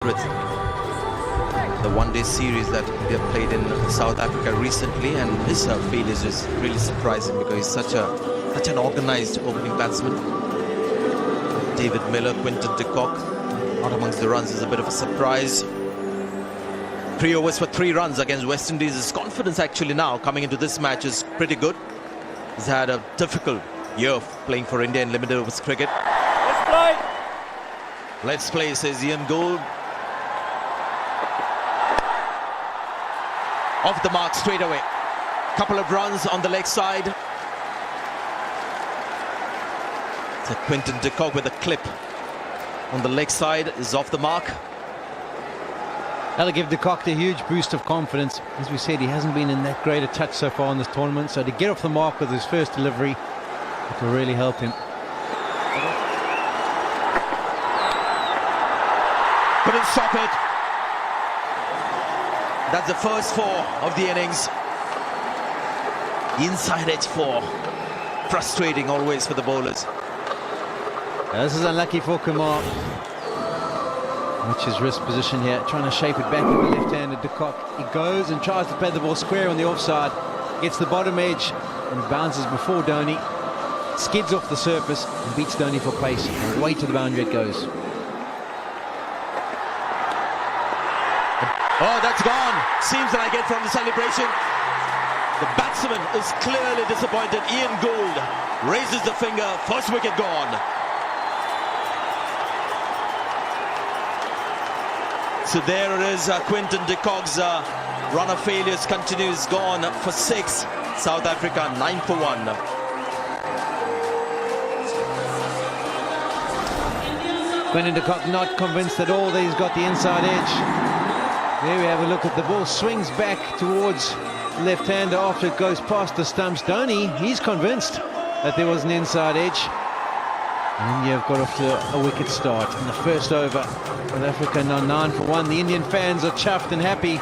The one-day series that India played in South Africa recently, and his failures is really surprising because he's such an organized opening batsman. David Miller, Quinton de Kock, not amongst the runs is a bit of a surprise. 3 overs for 3 runs against West Indies. His confidence actually now coming into this match is pretty good. He's had a difficult year playing for India in limited overs cricket. Let's play! Let's play, says Ian Gould. Off the mark straight away. Couple of runs on the leg side. So Quinton de Kock with a clip on the leg side is off the mark. That'll give de Kock a huge boost of confidence. As we said, he hasn't been in that great a touch so far in this tournament, so to get off the mark with his first delivery, it will really help him. Couldn't stop it. That's the first 4 of the innings. Inside edge 4. Frustrating always for the bowlers. This is unlucky for Kumar. Watch his wrist position here, trying to shape it back with the left-handed de Kock. He goes and tries to play the ball square on the offside. Gets the bottom edge and bounces before Dhoni. Skids off the surface and beats Dhoni for pace. And away to the boundary it goes. Oh, that's gone. Seems like it from the celebration. The batsman is clearly disappointed. Ian Gould raises the finger. First wicket gone. So there it is. Quinton de Kock's run of failures continues, gone for 6. South Africa 9 for 1. Quinton de Kock not convinced at all that he's got the inside edge. There we have a look at the ball, swings back towards left-hander after it goes past the stumps. Dhoni, he's convinced that there was an inside edge. And India have got off to a wicket start in the first over. South Africa now 9 for 1. The Indian fans are chuffed and happy.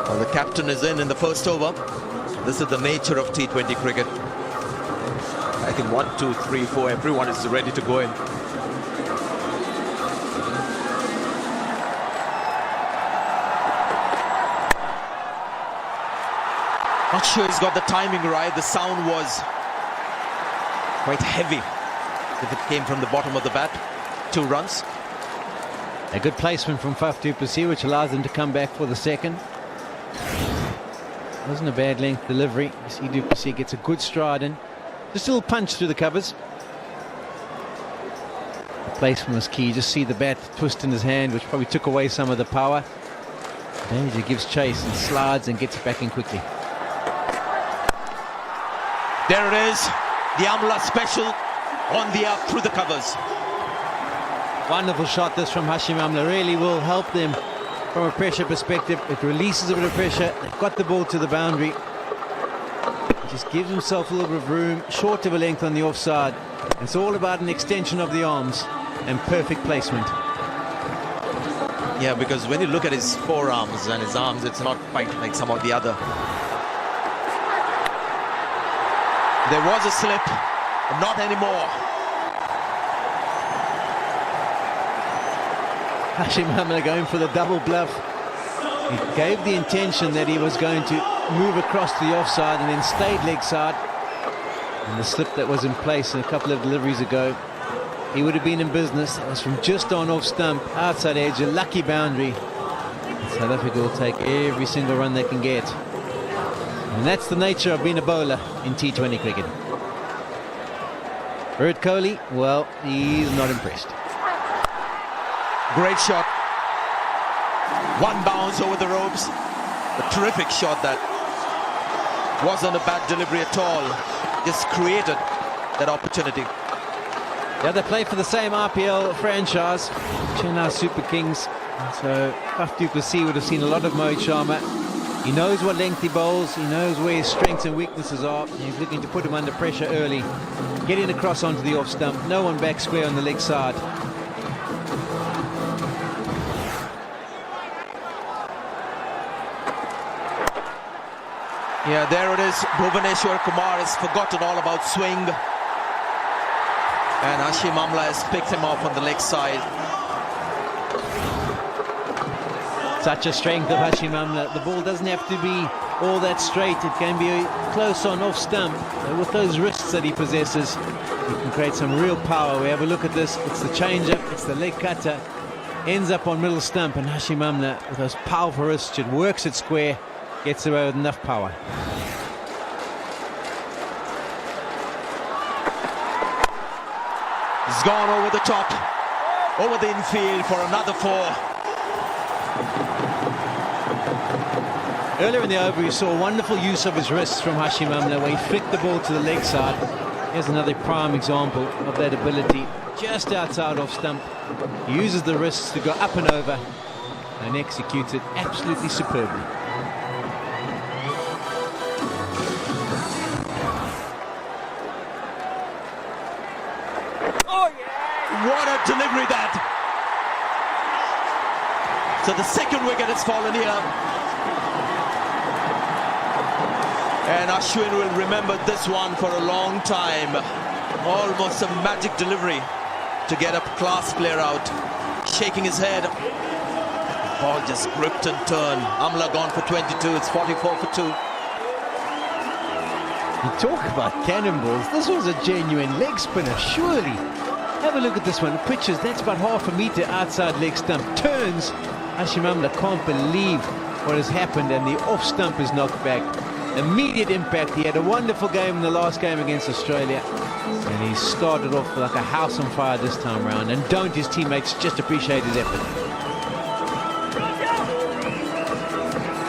Well, the captain is in the first over. This is the nature of T20 cricket. I think 1, 2, 3, 4, everyone is ready to go in. Not sure he's got the timing right. The sound was quite heavy if it came from the bottom of the bat. 2 runs. A good placement from Faf du Plessis, which allows them to come back for the second. Wasn't a bad length delivery. You see du Plessis gets a good stride in. Just a little punch through the covers. The placement was key. You just see the bat twist in his hand, which probably took away some of the power. Danger gives chase and slides and gets back in quickly. There it is, the Amla special on the up through the covers. Wonderful shot this from Hashim Amla. Really will help them from a pressure perspective. It releases a bit of pressure. They've got the ball to the boundary. Just gives himself a little bit of room, short of a length on the offside. It's all about an extension of the arms and perfect placement. Yeah, because when you look at his forearms and his arms, it's not quite like some of the other. There was a slip, but not anymore. Hashim Amla going for the double bluff. He gave the intention that he was going to move across to the offside and then stayed leg side. And the slip that was in place a couple of deliveries ago, he would have been in business. It was from just on off stump, outside edge, a lucky boundary. And South Africa will take every single run they can get. And that's the nature of being a bowler in T20 cricket. Virat Kohli, well, he's not impressed. Great shot. 1 bounce over the ropes. A terrific shot that wasn't a bad delivery at all. Just created that opportunity. Yeah, they play for the same RPL franchise, Chennai Super Kings. So Faf du Plessis would have seen a lot of Mohit Sharma. He knows what length he bowls, he knows where his strengths and weaknesses are. He's looking to put him under pressure early. Getting across onto the off stump, no one back square on the leg side. Yeah, there it is. Bhuvaneshwar Kumar has forgotten all about swing. And Hashim Amla has picked him off on the leg side. Such a strength of Hashim Amla. The ball doesn't have to be all that straight. It can be close on off stump. And with those wrists that he possesses, he can create some real power. We have a look at this. It's the change-up, it's the leg cutter. Ends up on middle stump, and Hashim Amla, with those powerful wrists, it works it square, gets away with enough power. He's gone over the top, over the infield for another 4. Earlier in the over, we saw wonderful use of his wrists from Hashim Amla, where he flicked the ball to the leg side. Here's another prime example of that ability, just outside off stump. He uses the wrists to go up and over and executes it absolutely superbly. What a delivery that! So the second wicket has fallen here. And Ashwin will remember this one for a long time. Almost a magic delivery to get a class player out. Shaking his head. Ball just gripped and turned. Amla gone for 22. It's 44 for 2. You talk about cannonballs. This was a genuine leg spinner, surely. Have a look at this one. The pitches, that's about half a meter outside leg stump. Turns. Hashim Amla can't believe what has happened, and the off stump is knocked back. Immediate impact. He had a wonderful game in the last game against Australia, and he started off like a house on fire this time around. And don't his teammates just appreciate his effort?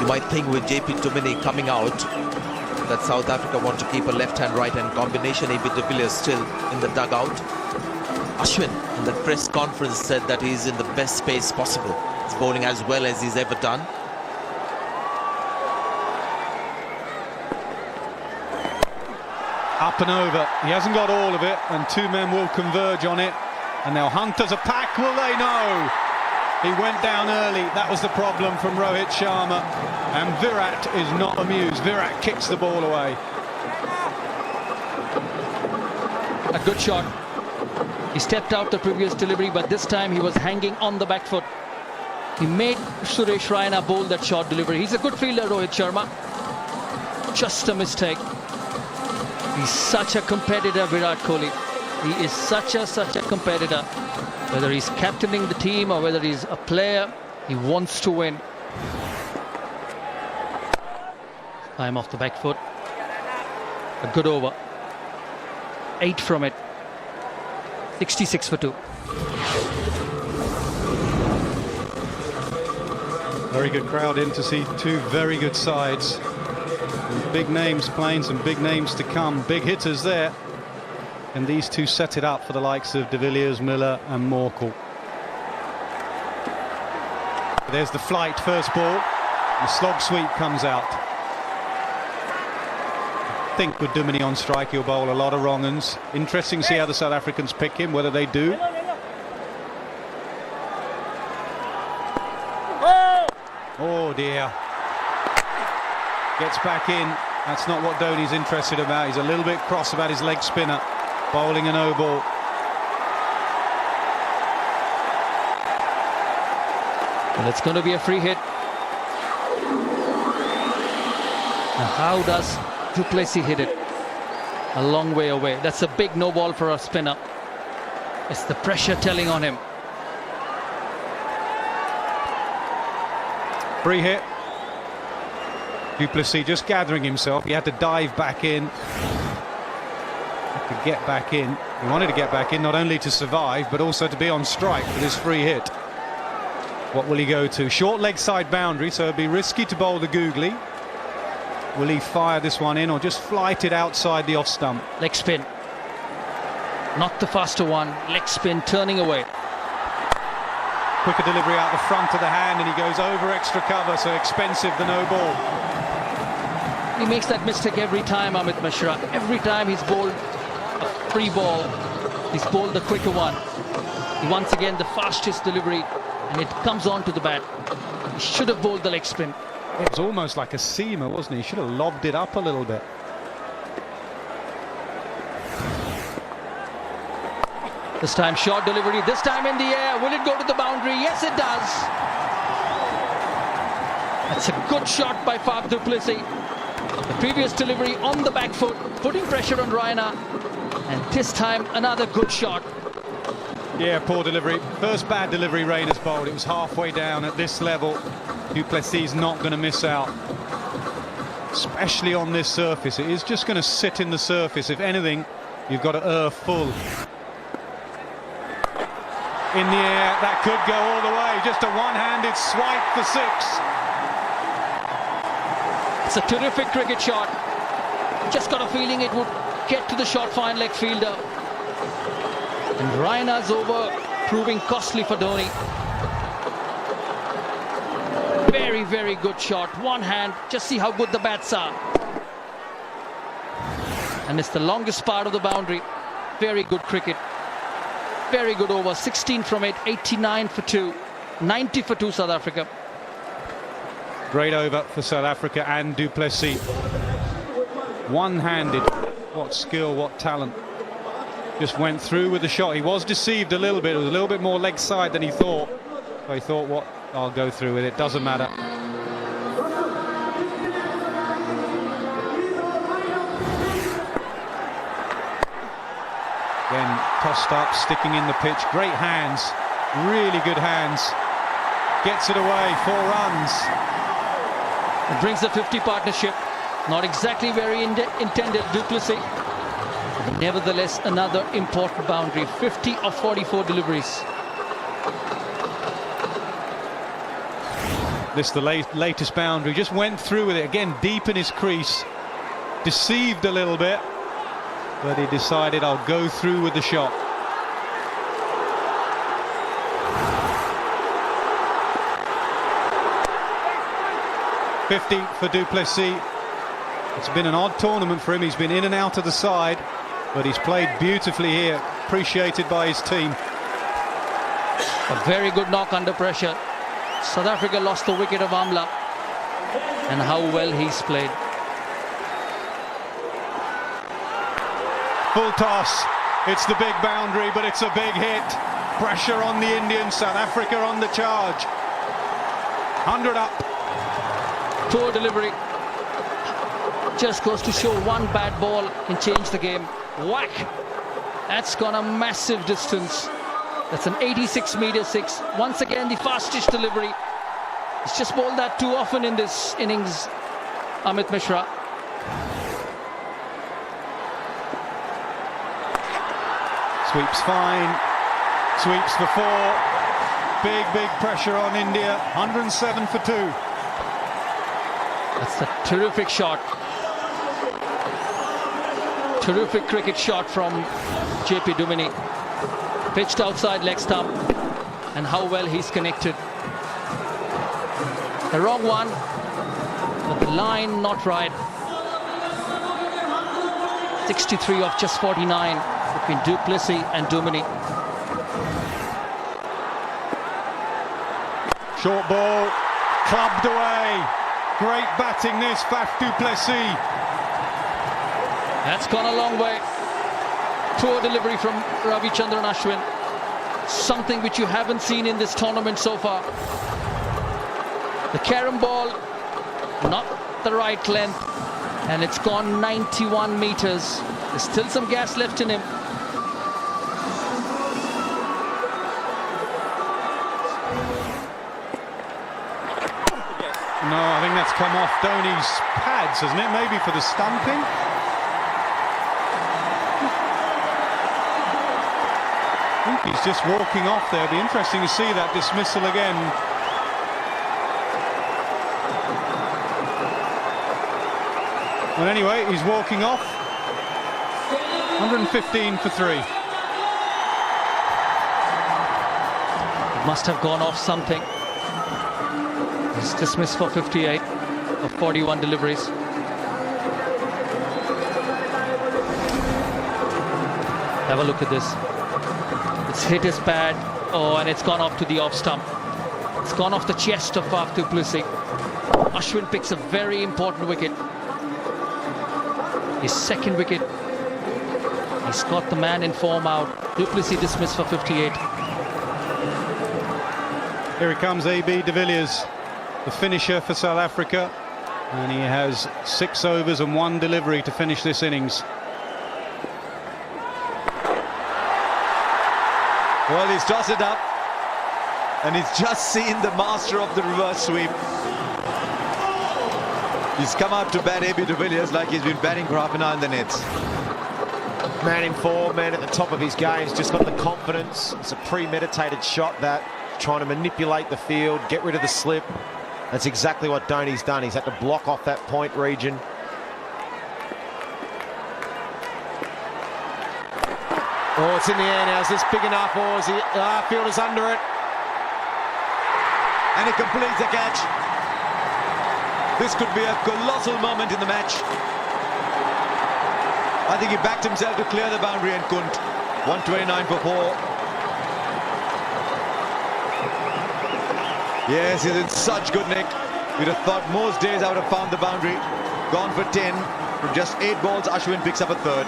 You might think with JP Duminy coming out that South Africa want to keep a left-hand, right-hand combination. AB de Villiers still in the dugout. Ashwin in the press conference said that he's in the best space possible. He's bowling as well as he's ever done. Up and over. He hasn't got all of it, and 2 men will converge on it. And they'll hunt as a pack, will they? No! He went down early. That was the problem from Rohit Sharma. And Virat is not amused. Virat kicks the ball away. A good shot. He stepped out the previous delivery, but this time he was hanging on the back foot. He made Suresh Raina bowl that short delivery. He's a good fielder, Rohit Sharma. Just a mistake. He's such a competitor, Virat Kohli. He is such a competitor. Whether he's captaining the team or whether he's a player, he wants to win. Time off the back foot. A good over. 8 from it. 66 for 2. Very good crowd in to see 2 very good sides. And big names playing, some big names to come. Big hitters there. And these 2 set it up for the likes of de Villiers, Miller and Morkel. There's the flight, first ball. The slog sweep comes out. I think with Duminy on strike, he'll bowl a lot of wrong-uns. Interesting to see how the South Africans pick him, whether they do. Oh dear. Gets back in. That's not what Dhoni's interested about. He's a little bit cross about his leg spinner. Bowling a no ball. Well, it's going to be a free hit. Now, how does du Plessis hit it? A long way away. That's a big no ball for a spinner. It's the pressure telling on him. Free hit. Du Plessis just gathering himself. He had to dive back in. To get back in. He wanted to get back in not only to survive but also to be on strike for this free hit. What will he go to? Short leg side boundary, so it'd be risky to bowl the googly. Will he fire this one in or just flight it outside the off stump? Leg spin. Not the faster one. Leg spin turning away. Quicker delivery out the front of the hand, and he goes over extra cover, so expensive the no ball. He makes that mistake every time, Amit Mishra. Every time he's bowled a free ball, he's bowled the quicker one. Once again, the fastest delivery, and it comes on to the bat. He should have bowled the leg spin. It was almost like a seamer, wasn't he? He should have lobbed it up a little bit. This time short delivery, this time in the air. Will it go to the boundary? Yes, it does. That's a good shot by Faf du Plessis. The previous delivery on the back foot, putting pressure on Raina. And this time, another good shot. Yeah, poor delivery. First bad delivery Raina's bowled. It was halfway down at this level. Du Plessis not going to miss out. Especially on this surface. It is just going to sit in the surface. If anything, you've got to earth full. In the air, that could go all the way. Just a one-handed swipe for 6. It's a terrific cricket shot. Just got a feeling it would get to the short fine leg fielder. And Raina's over proving costly for Dhoni. Very, very good shot. One hand. Just see how good the bats are. And it's the longest part of the boundary. Very good cricket. Very good over. 16 from it. 89 for 2. 90 for 2 South Africa. Great over for South Africa and Du Plessis. One-handed. What skill, what talent. Just went through with the shot. He was deceived a little bit. It was a little bit more leg side than he thought. So he thought, what? I'll go through with it. Doesn't matter. Again, tossed up, sticking in the pitch. Great hands. Really good hands. Gets it away. 4 runs. It brings the 50 partnership. Not exactly very intended, Du Plessis. But nevertheless, another important boundary. 50 of 44 deliveries. This the latest boundary. Just went through with it. Again, deep in his crease. Deceived a little bit. But he decided, I'll go through with the shot. .50 for Du Plessis. It's been an odd tournament for him. He's been in and out of the side, but he's played beautifully here. Appreciated by his team. A very good knock under pressure. South Africa lost the wicket of Amla. And how well he's played. Full toss. It's the big boundary, but it's a big hit. Pressure on the Indians. South Africa on the charge. 100 up. Poor delivery. Just goes to show one bad ball can change the game. Whack. That's gone a massive distance. That's an 86 meter 6. Once again, the fastest delivery. He's just bowled that too often in this innings, Amit Mishra. Sweeps fine. Sweeps for 4. Big pressure on India. 107 for 2. That's a terrific shot. Terrific cricket shot from JP Duminy. Pitched outside leg stump. And how well he's connected. The wrong one. But the line not right. 63 off just 49 between Du Plessis and Duminy. Short ball. Clubbed away. Great batting this, Faf du Plessis. That's gone a long way. Poor delivery from Ravichandran Ashwin. Something which you haven't seen in this tournament so far. The carom ball, not the right length, and it's gone 91 meters. There's still some gas left in him. No, I think that's come off Dhoni's pads, hasn't it? Maybe for the stumping. I think he's just walking off there. It'll be interesting to see that dismissal again. But anyway, he's walking off. 115 for 3. It must have gone off something. He's dismissed for 58 of 41 deliveries. Have a look at this. It's hit his pad. Oh, and it's gone off to the off stump. It's gone off the chest of Faf du Plessis. Ashwin picks a very important wicket. His second wicket. He's got the man in form out. Duplessis dismissed for 58. Here he comes, AB de Villiers, the finisher for South Africa. And he has 6 overs and 1 delivery to finish this innings. Well, he's tossed it up. And he's just seen the master of the reverse sweep. He's come out to bat AB de Villiers like he's been batting for half an hour in the nets. Man in form, man at the top of his game. He's just got the confidence. It's a premeditated shot, that trying to manipulate the field, get rid of the slip. That's exactly what Dhoni's done. He's had to block off that point region. Oh, it's in the air now. Is this big enough, or is he... fielder's under it. And he completes the catch. This could be a colossal moment in the match. I think he backed himself to clear the boundary and couldn't. 129 for 4. Yes, he's in such good nick. You'd have thought most days I would have found the boundary. Gone for 10. From just 8 balls, Ashwin picks up a third.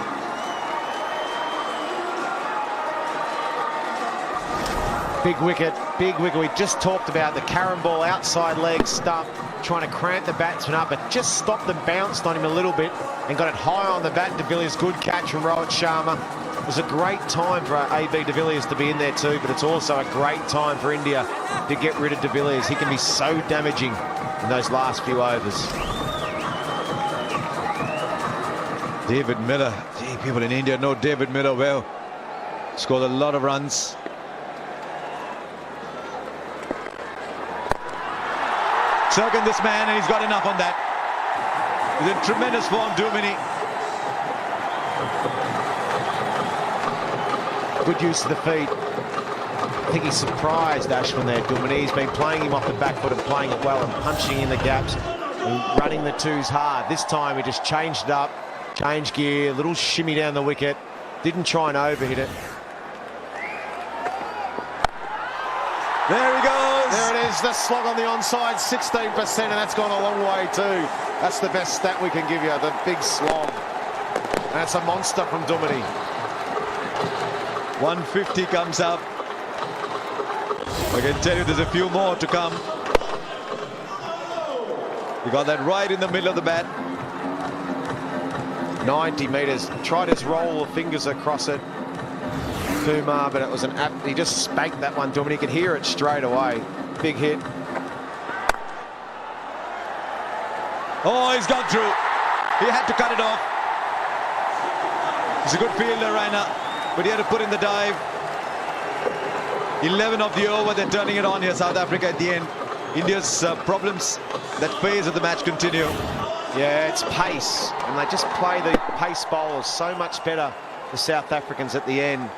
Big wicket, big wicket. We just talked about the carom ball outside leg stump, trying to cramp the batsman up, but just stopped and bounced on him a little bit and got it high on the bat. De Villiers, good catch from Rohit Sharma. It was a great time for AB de Villiers to be in there too, but it's also a great time for India to get rid of de Villiers. He can be so damaging in those last few overs. David Miller. Gee, people in India know David Miller well. Scored a lot of runs. Circling this man, and he's got enough on that. He's in tremendous form, Dumini. Good use of the feet. I think he's surprised Ashwin there, Dumini. He's been playing him off the back foot and playing it well and punching in the gaps and running the twos hard. This time he just changed it up, changed gear, little shimmy down the wicket. Didn't try and overhit it. There he goes. There it is, the slog on the onside, 16%, and that's gone a long way too. That's the best stat we can give you, the big slog. And that's a monster from Dumini. 150 comes up. I can tell you there's a few more to come. He got that right in the middle of the bat. 90 metres, tried his roll of fingers across it, Kumar, but it was he just spanked that one, Dumini. You could hear it straight away. Big hit. Oh, he's gone through. He had to cut it off. He's a good fielder, Raina, but he had to put in the dive. 11 of the over, they're turning it on here, South Africa at the end. India's problems, that phase of the match continue. Yeah, it's pace, and they just play the pace bowlers so much better, the South Africans at the end.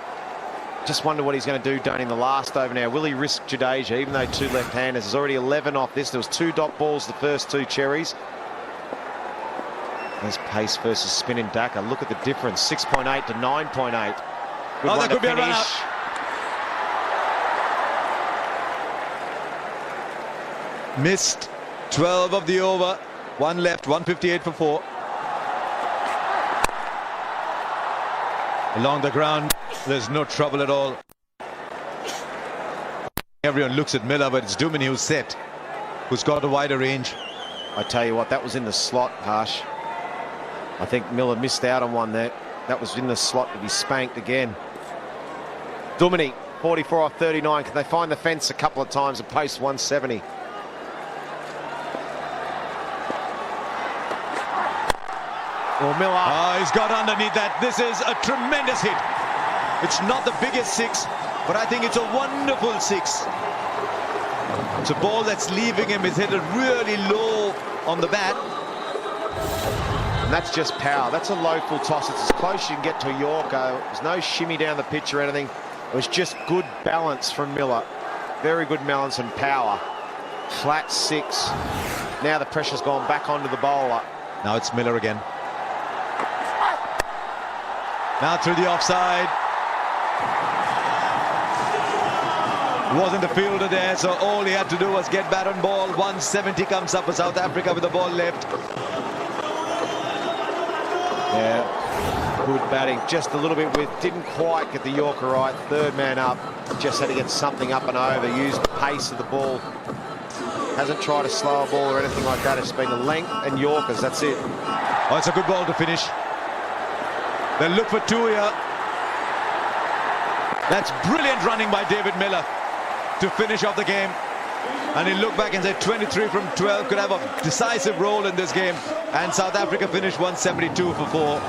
Just wonder what he's going to do down in the last over now. Will he risk Jadeja, even though 2 left-handers? There's already 11 off this. There was 2 dot balls the first 2 cherries. There's pace versus spin in Dhaka. Look at the difference, 6.8 to 9.8. Oh, that could be a run out. Missed 12 of the over. 1 left, 158 for 4. Along the ground, there's no trouble at all. Everyone looks at Miller, but it's Dumini who's set, who's got a wider range. I tell you what, that was in the slot, Harsh. I think Miller missed out on one there. That was in the slot to be spanked again. Dumini, 44 off 39. Can they find the fence a couple of times and post 170? Well, Miller. Oh, he's got underneath that. This is a tremendous hit. It's not the biggest 6, but I think it's a wonderful 6. It's a ball that's leaving him. He's hit it really low on the bat. And that's just power. That's a low full toss. It's as close as you can get to a Yorker. There's no shimmy down the pitch or anything. It was just good balance from Miller. Very good balance and power. Flat 6. Now the pressure's gone back onto the bowler. Now it's Miller again. Now through the offside. Wasn't a fielder there, so all he had to do was get bat on ball. 170 comes up for South Africa with the ball left. Yeah. Good batting, just a little bit with, didn't quite get the Yorker right. Third man up, just had to get something up and over, used the pace of the ball. Hasn't tried to slow a ball or anything like that. It's been the length and Yorkers, that's it. Oh, it's a good ball to finish. They'll look for two here. That's brilliant running by David Miller to finish off the game. And he'll look back and say 23 from 12 could have a decisive role in this game. And South Africa finished 172 for 4.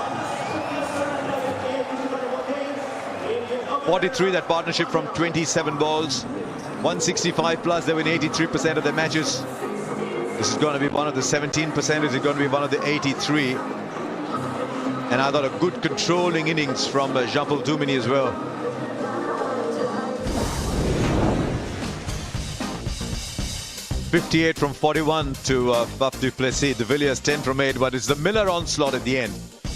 43, that partnership from 27 balls. 165 plus, they win 83% of their matches. This is going to be one of the 17%. Is it going to be one of the 83? And I thought a good controlling innings from Jean-Paul Dumini as well. .58 from 41 to Faf du Plessis. De Villiers 10 from 8, but it's the Miller onslaught at the end.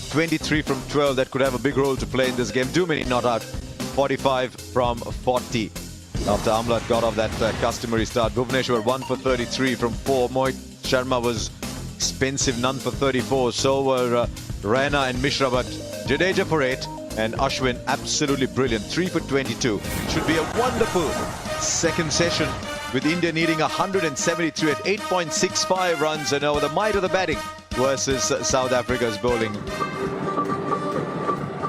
23 from 12, that could have a big role to play in this game. Dumini not out. 45 from 40. After Amlat got off that customary start. Bhuvneshwar 1 for 33 from 4. Mohit Sharma was expensive, none for 34. So were Raina and Mishra, but Jadeja for 8 and Ashwin absolutely brilliant. 3 for 22. Should be a wonderful second session with India needing 173 at 8.65 runs and over the might of the batting versus South Africa's bowling.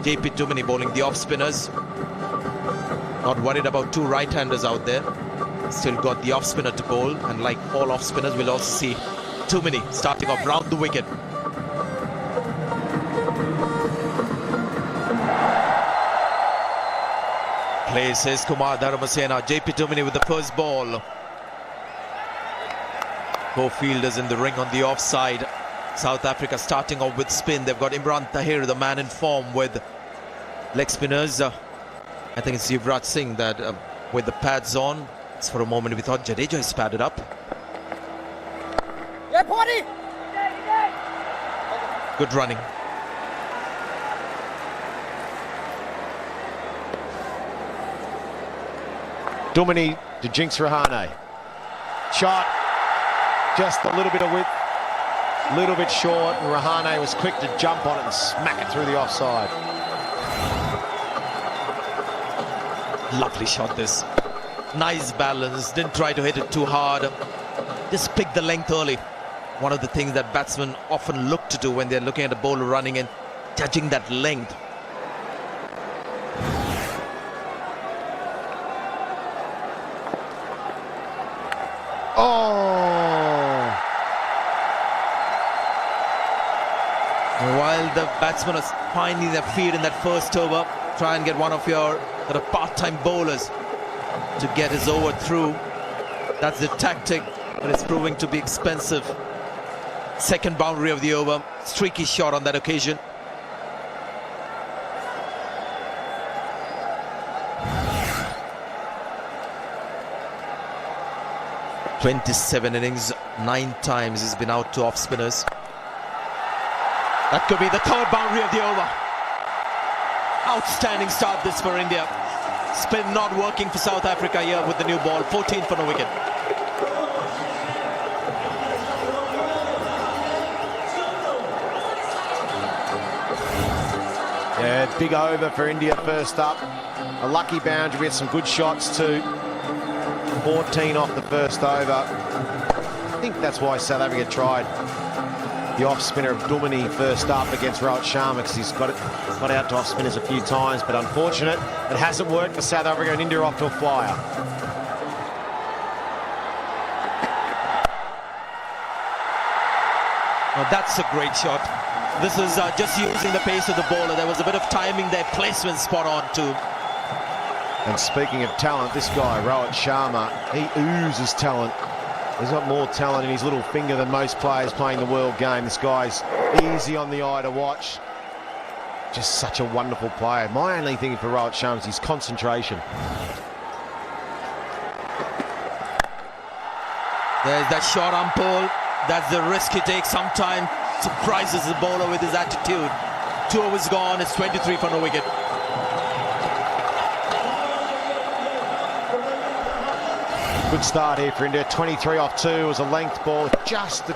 JP Dumini bowling the off spinners. Not worried about two right-handers out there. Still got the off spinner to bowl, and like all off spinners, we'll also see Dumini starting off round the wicket. Places Kumar Dharamasena. JP Dumini with the first ball. Four fielders in the ring on the offside. South Africa starting off with spin. They've got Imran Tahir, the man in form, with leg spinners. I think it's Yuvraj Singh that with the pads on. It's for a moment we thought Jadeja is padded up. Good running. Dumini to Jinx Rahane. Shot, just a little bit of width, little bit short, and Rahane was quick to jump on it and smack it through the offside. Lovely shot this. Nice balance, didn't try to hit it too hard. Just pick the length early. One of the things that batsmen often look to do when they're looking at a bowler running and judging that length. Oh! While the batsmen are finding their feet in that first over, try and get one of your part-time bowlers to get his over through. That's the tactic, but it's proving to be expensive. Second boundary of the over, streaky shot on that occasion. ...27 innings, 9 times he's been out to off-spinners. That could be the third boundary of the over. Outstanding start this for India. Spin not working for South Africa here with the new ball. 14 for no wicket. Yeah, big over for India first up. A lucky boundary with some good shots too. 14 off the first over. I think that's why South Africa tried the off-spinner of Dumini first up against Rohit Sharma, because he's got out to off-spinners a few times, but unfortunate, it hasn't worked for South Africa, and India off to a flyer. Now that's a great shot. This is just using the pace of the bowler. There was a bit of timing there, placement spot on too. And speaking of talent, this guy, Rohit Sharma, he oozes talent. He's got more talent in his little finger than most players playing the world game. This guy's easy on the eye to watch. Just such a wonderful player. My only thing for Rohit Sharma is his concentration. There's that short arm pull. That's the risk he takes sometimes. Surprises the bowler with his attitude. 2 overs gone. It's 23 for no wicket. Good start here for India. 23 off 2 was a length ball. Just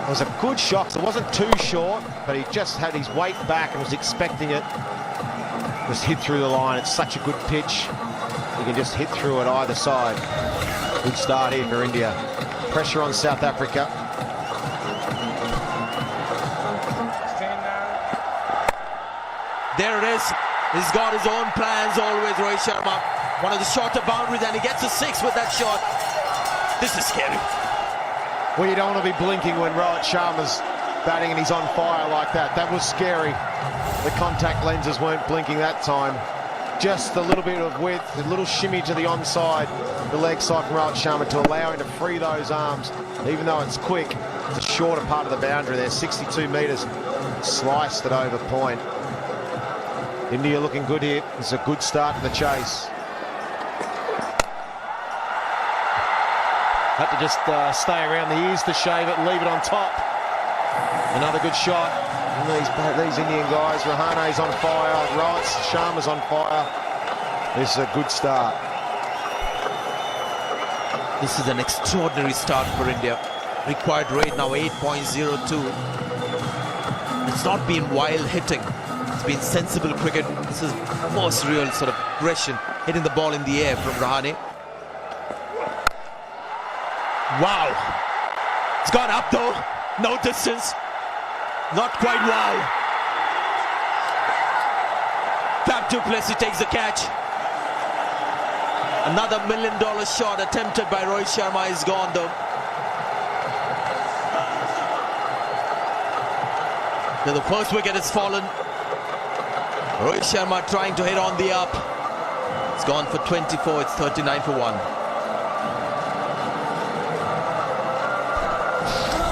It was a good shot. It wasn't too short, but he just had his weight back and was expecting it. Just hit through the line. It's such a good pitch. You can just hit through it either side. Good start here for India. Pressure on South Africa. There it is. He's got his own plans always, Rohit Sharma. One of the shorter boundaries, and he gets a 6 with that shot. This is scary. Well, you don't want to be blinking when Rohit Sharma's batting and he's on fire like that. That was scary. The contact lenses weren't blinking that time. Just a little bit of width, a little shimmy to the onside, the leg side from Rohit Sharma to allow him to free those arms. Even though it's quick, it's a shorter part of the boundary there, 62 metres. Sliced it over point. India looking good here. It's a good start to the chase. Had to just stay around the ears to shave it and leave it on top. Another good shot. And these Indian guys, Rahane's on fire, Rohit Sharma's on fire. This is a good start. This is an extraordinary start for India. Required rate now 8.02. It's not been wild hitting. It's been sensible cricket. This is most real sort of aggression, hitting the ball in the air from Rahane. Wow. It's gone up though. No distance. Not quite wow. Fab du Plessis takes the catch. Another $1 million shot attempted by Rohit Sharma is gone though. So the first wicket has fallen. Rohit Sharma trying to hit on the up. It's gone for 24. It's 39 for 1.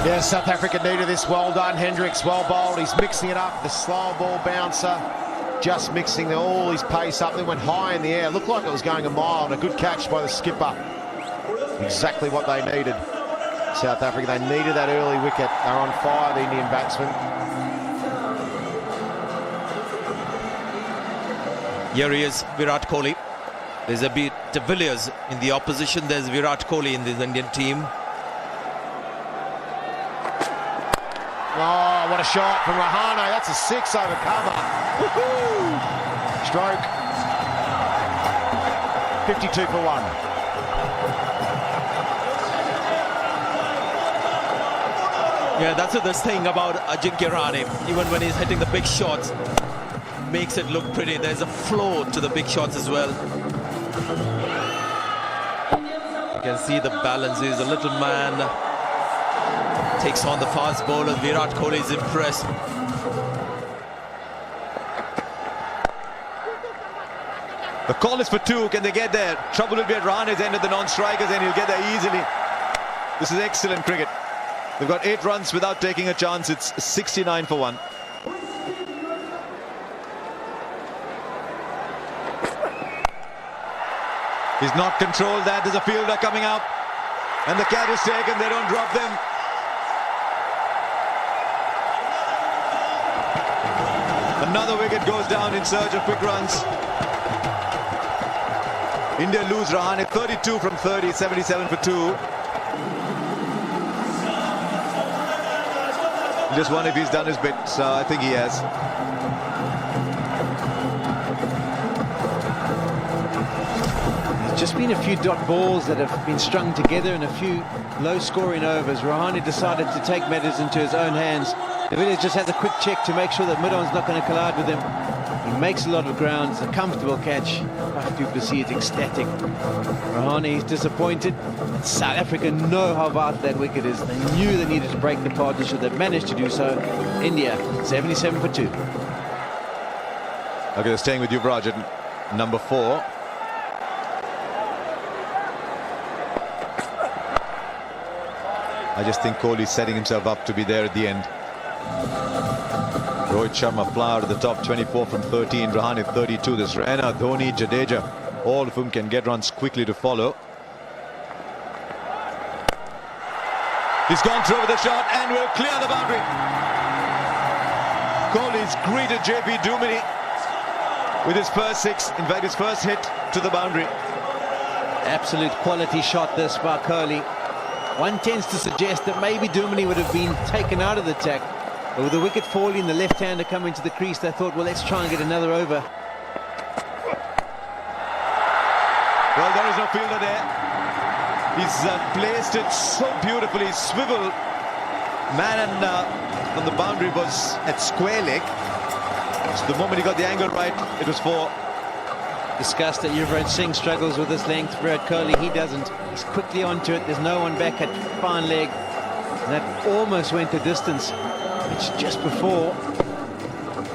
Yeah, South Africa needed this. Well done, Hendricks. Well bowled. He's mixing it up. The slow ball bouncer. Just mixing all his pace up. Then went high in the air. Looked like it was going a mile. And a good catch by the skipper. Exactly what they needed. South Africa, they needed that early wicket. They're on fire, the Indian batsmen. Here he is, Virat Kohli. There's a bit de Villiers in the opposition. There's Virat Kohli in this Indian team. Oh, what a shot from Rahane. That's a 6 over cover. Woohoo! Stroke. 52 for 1. Yeah, that's the thing about Ajinkya Rahane. Even when he's hitting the big shots, makes it look pretty. There's a flow to the big shots as well. You can see the balance. He's a little man. Takes on the fast bowler. Virat Kohli is impressed. The call is for 2. Can they get there? Trouble will be at Rahane's end of the non-strikers, and he'll get there easily. This is excellent cricket. They've got 8 runs without taking a chance. It's 69 for 1. He's not controlled that. There's a fielder coming out. And the catch is taken. They don't drop them. Another wicket goes down in search of quick runs. India lose Rahane 32 from 30, 77 for 2. Just wonder if he's done his bit. So I think he has. There's just been a few dot balls that have been strung together in a few low-scoring overs. Rahane decided to take matters into his own hands. De Villiers just has a quick check to make sure that mid-on's not going to collide with him. He makes a lot of ground. It's a comfortable catch. Fab du Plessis is ecstatic. Rahane is disappointed. South Africa know how vital that wicket is. They knew they needed to break the partnership. They've managed to do so. India, 77 for 2. Okay, staying with Yuvraj at number 4. I just think Kohli's setting himself up to be there at the end. Rohit Sharma flowered at the top, 24 from 13. Rahane 32. There's Raina, Dhoni, Jadeja, all of whom can get runs quickly to follow. He's gone through with the shot and will clear the boundary. Kohli's greeted JP Dumini with his first 6. In fact, his first hit to the boundary. Absolute quality shot this by Kohli. One tends to suggest that maybe Duminy would have been taken out of the attack. But with the wicket falling, the left-hander coming to the crease, they thought, well, let's try and get another over. Well, there is no fielder there. He's placed it so beautifully. Swivel. Man on the boundary was at square leg. So the moment he got the angle right, it was for. Discussed that Yuvraj Singh struggles with this length. Virat Kohli, he doesn't. He's quickly onto it. There's no one back at fine leg. And that almost went the distance. It's just before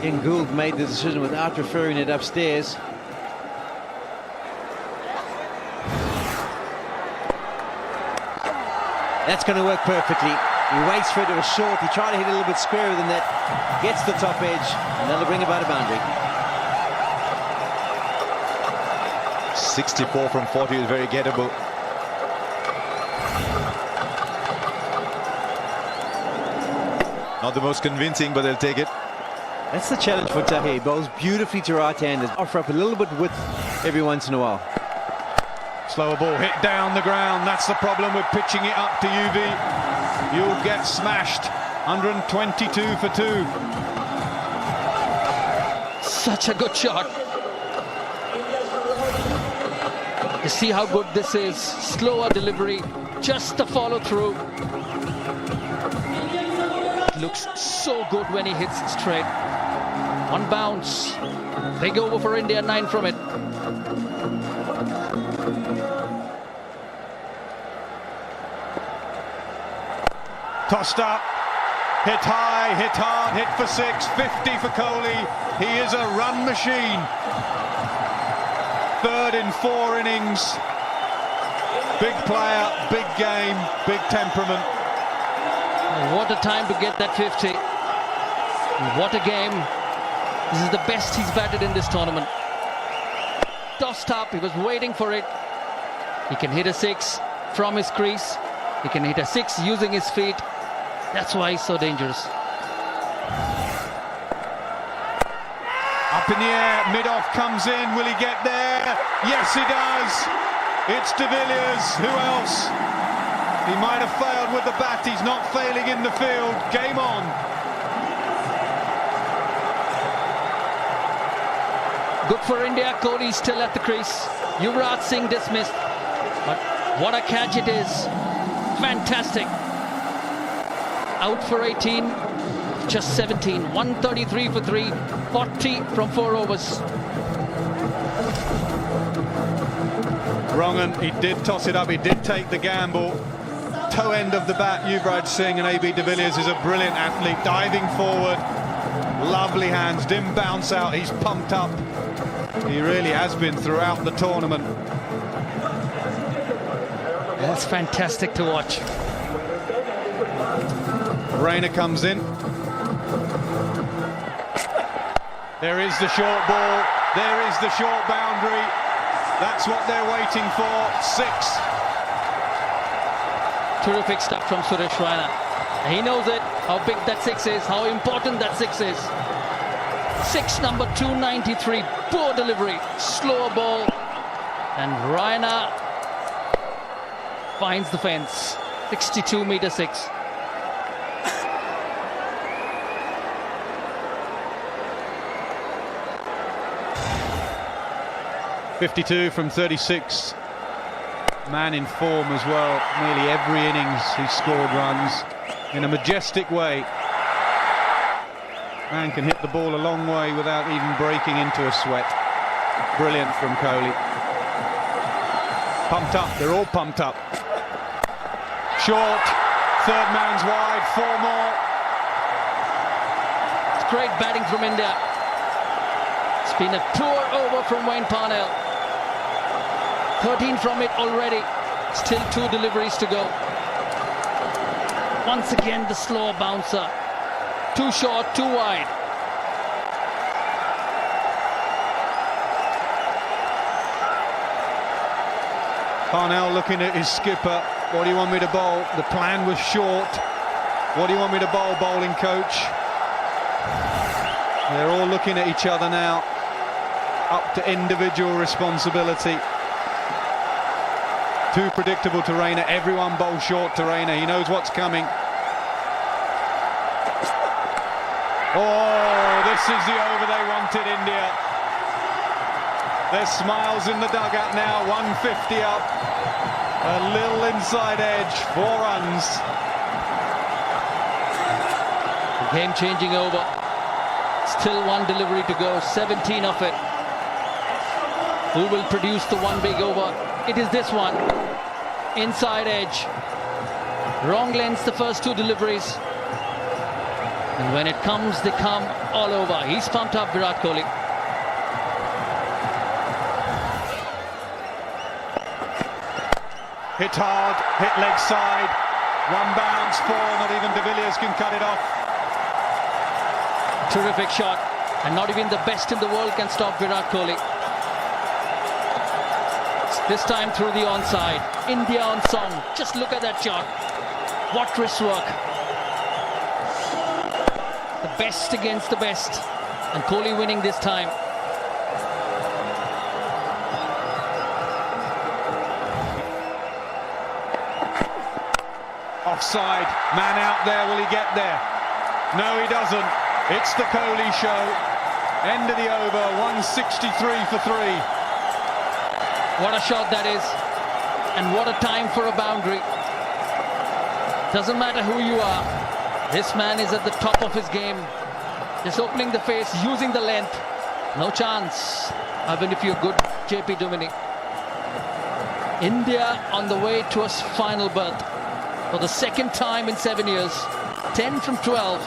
Ian Gould made the decision without referring it upstairs. That's going to work perfectly. He waits for it to a short. He tried to hit a little bit squarer than that. Gets the top edge, and that'll bring about a boundary. 64 from 40 is very gettable. Not the most convincing, but they'll take it. That's the challenge for Tahir. He bowls beautifully to right-handers. Offer up a little bit width every once in a while. Slower ball hit down the ground. That's the problem with pitching it up to UV. You'll get smashed. 122 for 2. Such a good shot. You see how good this is. Slower delivery, just the follow through. Looks so good when he hits straight. One bounce. Big over for India, 9 from it. Tossed up, hit high, hit hard, hit for 6, 50 for Kohli. He is a run machine. Third in 4 innings. Big player, big game, big temperament. What a time to get that 50. What a game. This is the best he's batted in this tournament. Tossed up, he was waiting for it. He can hit a 6 from his crease. He can hit a 6 using his feet. That's why he's so dangerous. Up in the air, mid-off comes in. Will he get there? Yes, he does. It's de Villiers. Who else? He might have failed with the bat. He's not failing in the field. Game on. Good for India. Kohli still at the crease. Yuvraj Singh dismissed. But what a catch it is. Fantastic. Out for 18. Just 17. 133 for 3. 40 from 4 overs. Wrong, he did toss it up. He did take the gamble. Toe end of the bat, Yuvraj Singh, and AB de Villiers is a brilliant athlete. Diving forward. Lovely hands. Didn't bounce out. He's pumped up. He really has been throughout the tournament. That's fantastic to watch. Raina comes in. There is the short ball. There is the short boundary. That's what they're waiting for. 6. Terrific stuff from Suresh Raina. He knows it, how big that 6 is, how important that 6 is. 6 number 293. Poor delivery. Slower ball. And Raina finds the fence. 62 meter 6. .52 from 36. Man in form as well. Nearly every innings he's scored runs in a majestic way. Man can hit the ball a long way without even breaking into a sweat. Brilliant from Kohli. Pumped up. They're all pumped up. Short. Third man's wide. 4 more. It's great batting from India. It's been a poor over from Wayne Parnell. 13 from it already. Still 2 deliveries to go. Once again, the slower bouncer. Too short, too wide. Parnell looking at his skipper. What do you want me to bowl? The plan was short. What do you want me to bowl, bowling coach? They're all looking at each other now. Up to individual responsibility. Too predictable to Raina. Everyone bowls short to Raina. He knows what's coming. Oh, this is the over they wanted, India. There's smiles in the dugout now. 150 up. A little inside edge. 4 runs. Game-changing over. Still 1 delivery to go. 17 of it. Who will produce the 1 big over? It is this one. Inside edge. Wrong lengths the first 2 deliveries. And when it comes, they come all over. He's pumped up, Virat Kohli. Hit hard, hit leg side. 1 bounce, 4. Not even De Villiers can cut it off. Terrific shot. And not even the best in the world can stop Virat Kohli. This time through the onside. India on song. Just look at that shot. What wrist work. The best against the best. And Kohli winning this time. Offside. Man out there. Will he get there? No, he doesn't. It's the Kohli show. End of the over. 163 for 3. What a shot that is. And what a time for a boundary. Doesn't matter who you are. This man is at the top of his game. Just opening the face, using the length. No chance. Even if you're good, JP Duminy. India on the way to a final berth. For the 2nd time in 7 years. 10 from 12.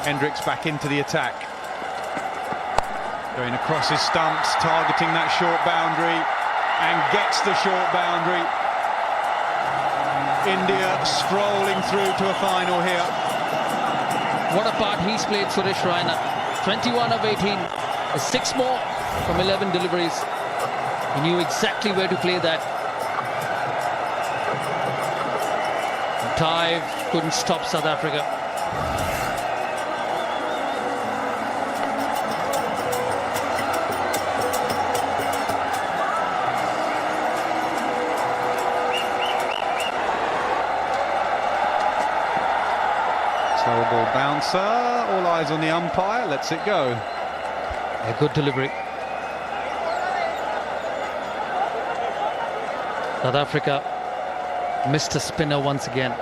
Hendricks back into the attack. Going across his stumps, targeting that short boundary, and gets the short boundary. India strolling through to a final here. What a part he's played, Suresh Raina. 21 of 18. 6 more from 11 deliveries. He knew exactly where to play that. Tive couldn't stop South Africa. Slow ball bouncer, all eyes on the umpire, lets it go. A good delivery. South Africa missed a spinner once again.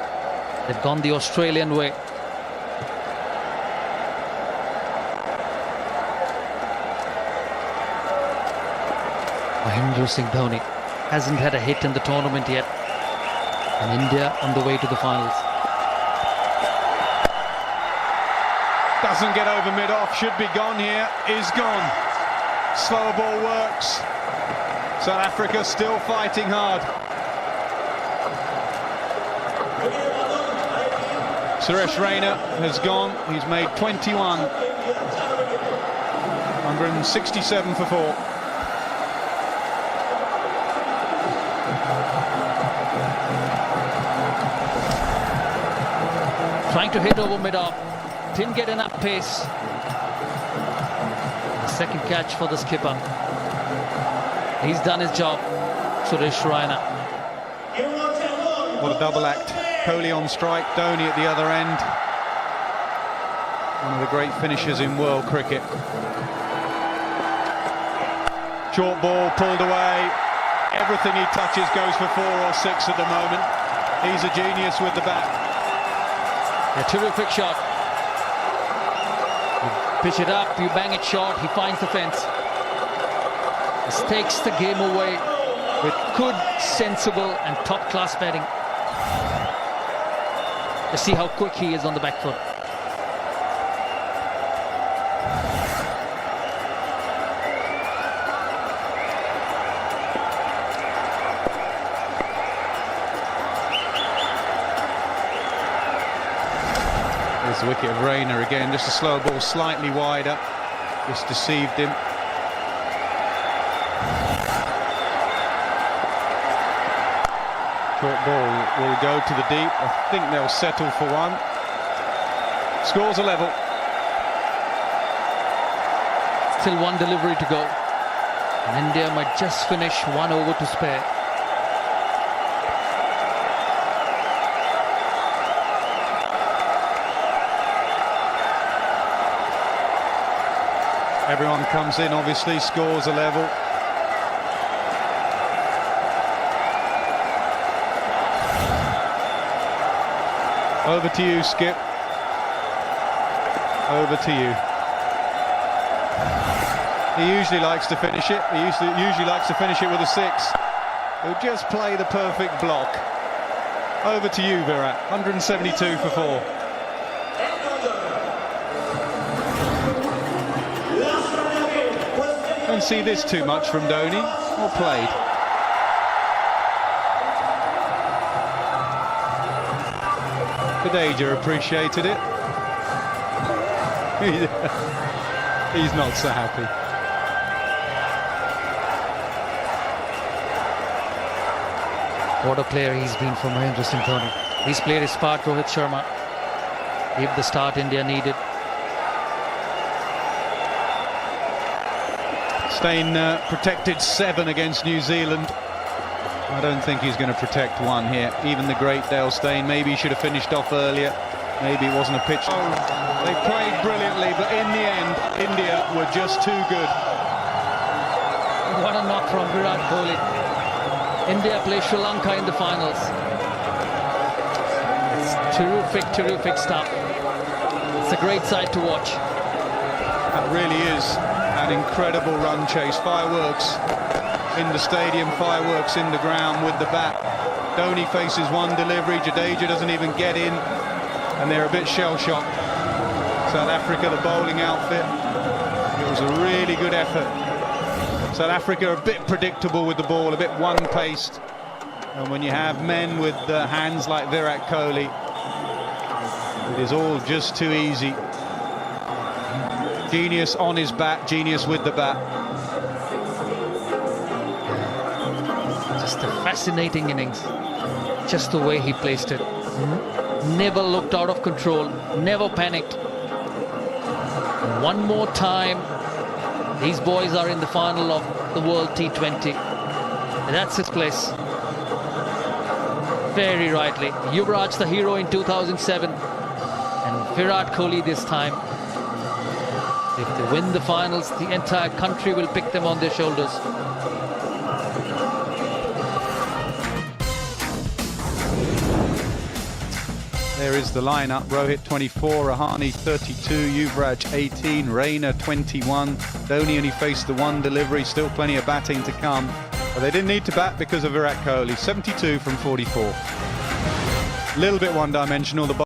They've gone the Australian way. Mahendra Singh Dhoni hasn't had a hit in the tournament yet. And India on the way to the finals. Doesn't get over mid-off, should be gone here, is gone. Slower ball works. South Africa still fighting hard. Suresh Raina has gone, he's made 21. 167 for 4. Trying to hit over mid-off. Didn't get enough pace. The 2nd catch for the skipper. He's done his job, Suresh Raina. What a double act. Kohli on strike, Dhoni at the other end. One of the great finishers in world cricket. Short ball pulled away. Everything he touches goes for 4 or 6 at the moment. He's a genius with the bat. A terrific shot. You pitch it up, you bang it short, he finds the fence. This takes the game away with good, sensible and top-class batting. Let's see how quick he is on the back foot. There's the wicket of Raina again, just a slow ball slightly wider. Just deceived him. Short ball will go to the deep. I think they'll settle for 1. Scores a level. Still 1 delivery to go. And India might just finish 1 over to spare. Everyone comes in, obviously, scores a level. Over to you, Skip. Over to you. He usually likes to finish it. He usually likes to finish it with a 6. He'll just play the perfect block. Over to you, Virat. 172 for 4. Don't see this too much from Dhoni. Well played. Jadeja appreciated it. He's not so happy. What a player he's been for Mahendra Singh Dhoni. He's played his part, Rohit Sharma. Gave the start India needed. Steyn protected 7 against New Zealand. I don't think he's going to protect 1 here. Even the great Dale Steyn. Maybe he should have finished off earlier. Maybe it wasn't a pitch. Oh, they played brilliantly, but in the end, India were just too good. What a knock from Virat Kohli. India play Sri Lanka in the finals. It's terrific stuff. It's a great sight to watch. That really is an incredible run chase. Fireworks in the stadium, fireworks in the ground with the bat. Dhoni faces 1 delivery, Jadeja doesn't even get in, and they're a bit shell-shocked. South Africa, the bowling outfit, it was a really good effort. South Africa a bit predictable with the ball, a bit one-paced, and when you have men with hands like Virat Kohli, it is all just too easy. Genius on his bat, genius with the bat. Just a fascinating innings. Just the way he placed it. Never looked out of control, never panicked. One more time, these boys are in the final of the World T20. That's his place. Very rightly. Yuvraj, the hero in 2007, and Virat Kohli this time. If they win the finals, the entire country will pick them on their shoulders. There is the lineup. Rohit 24, Rahane 32, Yuvraj 18, Raina 21. Dhoni only faced the 1 delivery, still plenty of batting to come. But they didn't need to bat because of Virat Kohli. 72 from 44. A little bit one-dimensional. The